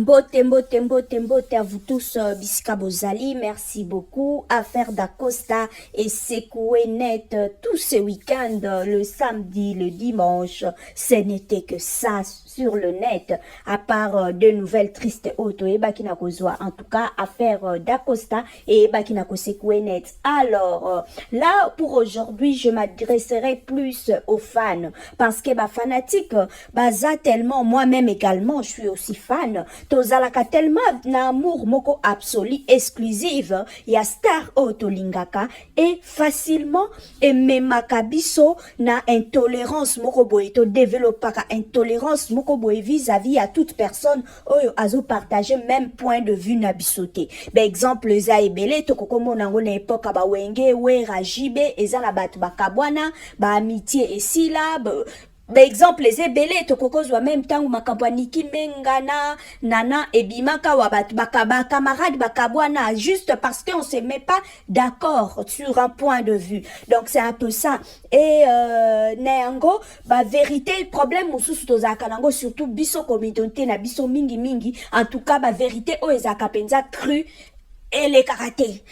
Mbote, mbote, mbote, mbote à vous tous, Bisika Bozali, merci beaucoup. Affaire d'Acosta et secoué net tous ces week-ends, le samedi, le dimanche. Ce n'était que ça sur le net, à part de nouvelles tristes auto et Bakina Kozwa. En tout cas, affaire d'Acosta et Bakina secoué net. Alors, là, pour aujourd'hui, je m'adresserai plus aux fans parce que, fanatique, ça tellement, moi-même également, je suis aussi fan. Tozalaka tellement d'amour moko absolu, exclusive, ya star otolingaka, et facilement, et memaka biso na intolérance moko boye, to développaka intolérance moko boye vis-à-vis à toute personne, oyo azo partager même point de vue na bisote. Ben, exemple, za ebele, to kokomo nango na époque, wenge, we, rajibe, eza na batu bakabwana, amitié et sila, par exemple, les ebele tokokozwa même temps makabwaniki mengana nana ebimaka wabat bakaba camarade bakabwana juste parce qu'on se met pas d'accord sur un point de vue. Donc c'est un peu ça. Et neango vérité problème mususu tozaka nango surtout biso communauté na biso mingi en tout cas vérité o ezaka penza cru et les karatés.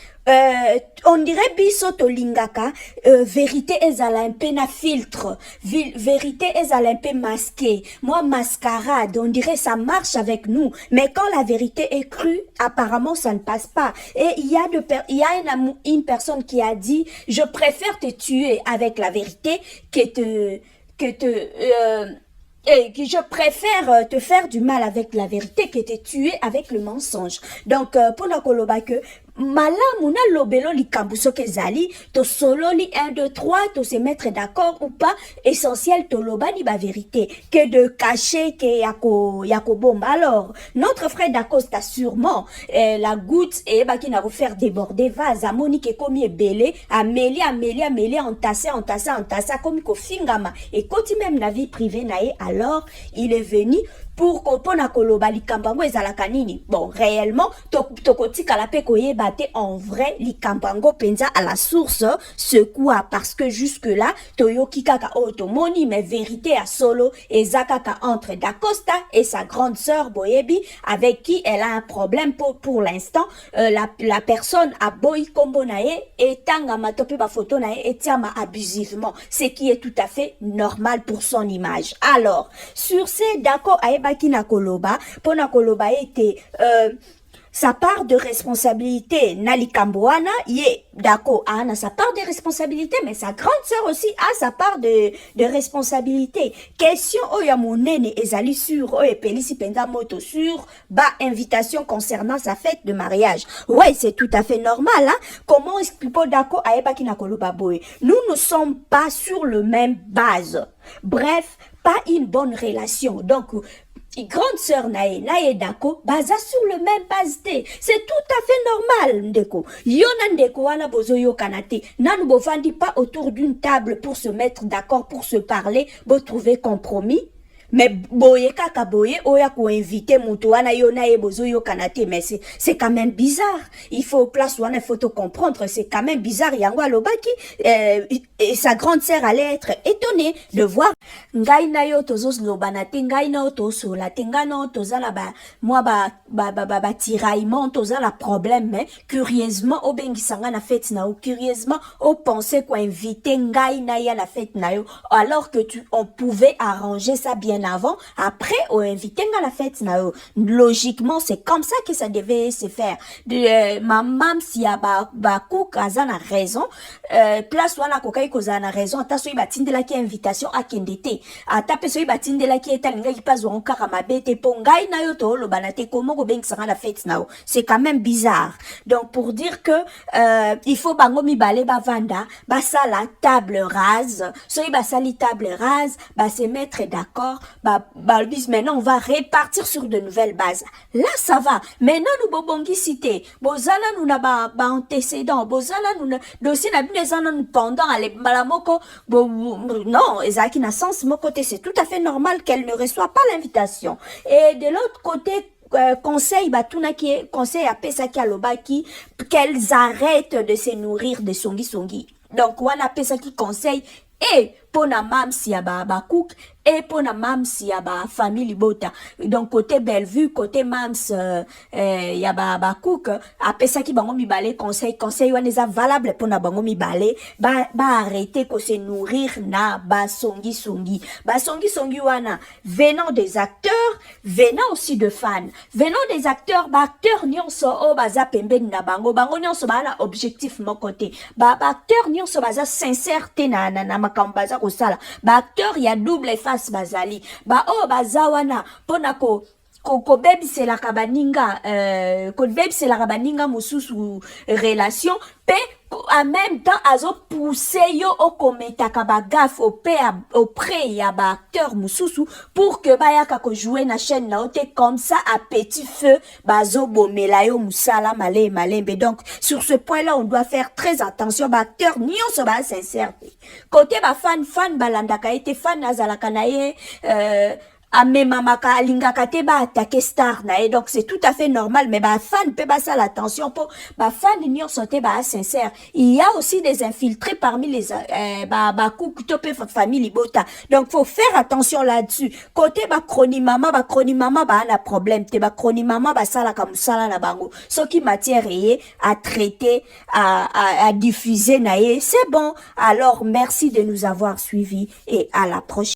On dirait biso tolingaka vérité ezala un peu na filtre, vérité ezala un peu masqué. Moi mascarade, on dirait ça marche avec nous, mais quand la vérité est crue, apparemment ça ne passe pas. Et il y a une personne qui a dit je préfère te tuer avec la vérité que je préfère te faire du mal avec la vérité que te tuer avec le mensonge. Donc, pour la koloba que malamu na lobelo likambu soki ezali to solo li 1 2 3 to se mettre d'accord ou pas, essentiel to loba ni vérité que de cacher que yako bomba. Alors notre frère d'Acosta sûrement la goutte et qui n'a faire déborder vase à Monique comme belé amélie entassé comme ko fingama et quand même la vie privée nae. Alors il est venu pour kopona koloba likambango ezalaka nini. Bon, réellement tokotika la pe koyebate en vrai likambango penza à la source ce quoi, parce que jusque là toyoki kaka otomoni mais vérité à solo ezakaka entre d'Acosta et sa grande sœur Boyebi avec qui elle a un problème pour l'instant. La personne a boy kombo nae et tanga matope ba photo nae et tiama abusivement, ce qui est tout à fait normal pour son image. Alors sur ces d'accord Bakina koloba, pona koloba était sa part de responsabilité Nali Kamboana, yé d'accord, Anna sa part de responsabilité, mais sa grande sœur aussi a sa part de responsabilité. Question oyamonene ezali sur pelisi penda moto sur invitation concernant sa fête de mariage. Ouais, c'est tout à fait normal, hein. Comment expliquer d'accord à Bakina koloba boy? Nous ne sommes pas sur le même base. Bref, pas une bonne relation. Donc grande sœur nae dako baza sur le même base te. C'est tout à fait normal ndeko. Yona ndeko wana bozoyo kanate. Nanu bovandi pas autour d'une table pour se mettre d'accord, pour se parler, pour trouver compromis. Mais boye kaka boye oya ko inviter mutu wana yona e bozoyo kanate, mais c'est quand même bizarre. Il faut place wana, il faut te comprendre, c'est quand même bizarre. Yango alobaki et sa grande sœur allait être étonnée de voir ngai na yo tozos lobanate ngai na toso la tengano tozala moi tiraillement tozala problème, mais curieusement au bengisanga na fête na curieusement au penser quoi inviter ngai na ya la fête na yo, alors que on pouvait arranger ça bien avant, après on invité à la fête na yo. Logiquement c'est comme ça que ça devait se faire. Maman si ya baku kaza na raison, place wana kokai koza na raison, ata so ibatindela ki invitation a kendete ata pe so ibatindela ki etalinga ki pas on kaka mabete po ngai na yo to lo banate komo ko bengisanga la fête na yo. C'est quand même bizarre. Donc pour dire que il faut bango mibale bavanda basa la table rase, so ibasali table rase, se mettre d'accord. Maintenant on va répartir sur de nouvelles bases. Là ça va. Maintenant nous bobongi cité bozala nous na antécédent bozala nous dossier na binezana nous pendant ale malamoko non ezaki na sens mon côté, c'est tout à fait normal qu'elle ne reçoit pas l'invitation. Et de l'autre côté conseil batuna qui est conseil à pesaki alobaki qu'elles arrêtent de se nourrir de songi. Donc wana pesaki conseil et pona mamsi ya ba cook et pona mamsi ya ba famille Bota. Donc côté Bellevue, côté mams ya ba cook, apesa ki bango mibale conseil wana eza valable pona bango mibale ba arrêter ko se nourrir na ba songi wana venant des acteurs, venant aussi de fans, venant des acteurs, ba acteurs nyonso o baza pembeni na bango nyonso ba na objectif moko te, ba acteurs nyonso baza sincère te na makambo baza kosala, ba acteur ya double face bazali, ba o baza wana pona ko kobebiselaka baninga mosusu relation pe en même temps azo pousser yo okometaka bagaf auprès ya ba acteur mosusu pour que bayaka ko jouer na chaîne na ote comme ça à petit feu bazo bomela yo musala malembe. Donc sur ce point là on doit faire très attention, ba acteur nyonso ba sincère côté ba fan balandaka ete fan azalaka na ye amemamaka alingaka te ba attaquer star na et donc c'est tout à fait normal, mais ba fan peut ba ça l'attention pour ba fan nyonso te ba sincère. Il y a aussi des infiltrés parmi les ba cook to pe famille Bota, donc faut faire attention là-dessus. Côté ba chroni-mama ba na problème te, ba chroni-mama ba sala ka musala na bango soki matière à traiter à diffuser na c'est bon. Alors merci de nous avoir suivis et à la prochaine.